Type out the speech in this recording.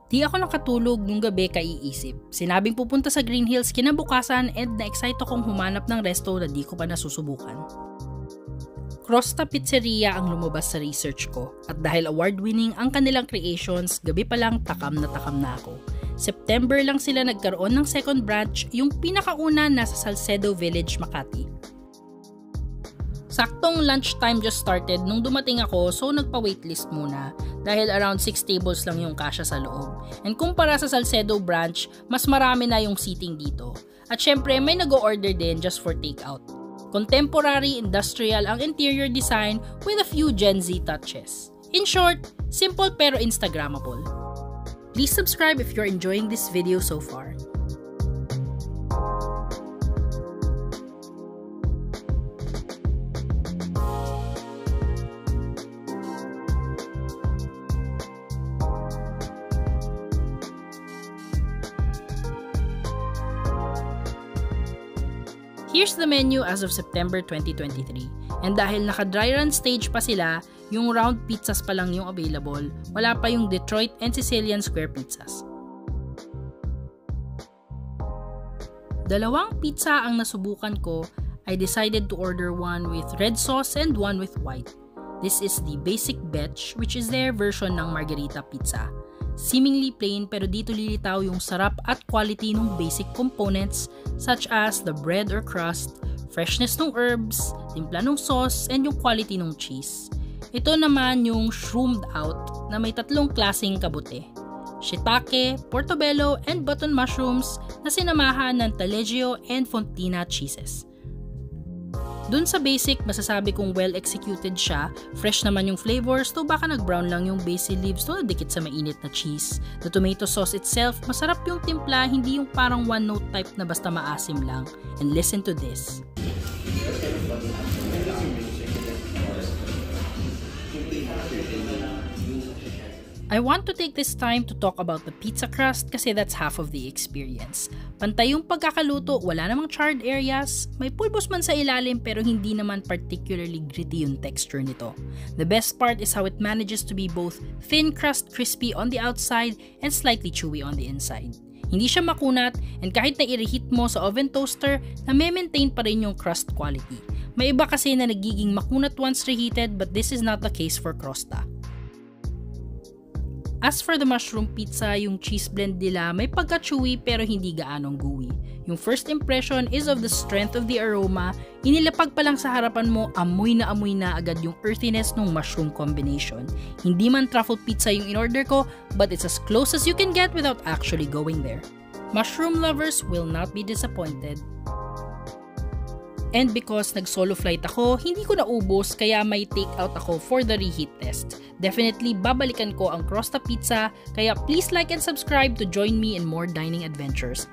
Di ako nakatulog nung gabi kaiisip. Sinabing pupunta sa Green Hills kinabukasan and na-excite akong humanap ng resto na di ko pa nasusubukan. Crosta Pizzeria ang lumabas sa research ko at dahil award-winning ang kanilang creations, gabi pa lang takam na ako. September lang sila nagkaroon ng second branch, yung pinakauna nasa Salcedo Village, Makati. Saktong lunchtime just started nung dumating ako, so nagpa-waitlist muna dahil around 6 tables lang yung kasya sa loob. And kumpara sa Salcedo branch, mas marami na yung seating dito. At syempre may nag-o-order din just for takeout. Contemporary industrial ang interior design with a few Gen Z touches. In short, simple pero Instagrammable. Please subscribe if you're enjoying this video so far. Here's the menu as of September 2023. And dahil naka-dry run stage pa sila, yung round pizzas pa lang yung available, wala pa yung Detroit and Sicilian square pizzas. Dalawang pizza ang nasubukan ko. I decided to order one with red sauce and one with white. This is the basic batch, which is their version ng margherita pizza. Seemingly plain pero dito lilitaw yung sarap at quality ng basic components such as the bread or crust, freshness ng herbs, timpla ng sauce, and yung quality ng cheese. Ito naman yung shroomed out na may tatlong klaseng kabute. Shiitake, portobello, and button mushrooms na sinamahan ng taleggio and fontina cheeses. Dun sa basic, masasabi kong well-executed siya, fresh naman yung flavors, though baka nag-brown lang yung basil leaves to dikit sa mainit na cheese. The tomato sauce itself, masarap yung timpla, hindi yung parang one-note type na basta maasim lang. And listen to this. I want to take this time to talk about the pizza crust kasi that's half of the experience. Pantay yung pagkakaluto, wala namang charred areas, may pulbos man sa ilalim pero hindi naman particularly gritty yung texture nito. The best part is how it manages to be both thin crust crispy on the outside and slightly chewy on the inside. Hindi siya makunat and kahit na i-reheat mo sa oven toaster, na-maintain pa rin yung crust quality. May iba kasi na nagiging makunat once reheated but this is not the case for Crosta. As for the mushroom pizza, yung cheese blend nila may pagka-chewy pero hindi gaanong gooey. Yung first impression is of the strength of the aroma, inilapag pa lang sa harapan mo, amoy na agad yung earthiness ng mushroom combination. Hindi man truffle pizza yung in-order ko, but it's as close as you can get without actually going there. Mushroom lovers will not be disappointed. And because nag-solo flight ako, hindi ko naubos kaya may take-out ako for the reheat test. Definitely babalikan ko ang Crosta Pizza, kaya please like and subscribe to join me in more dining adventures.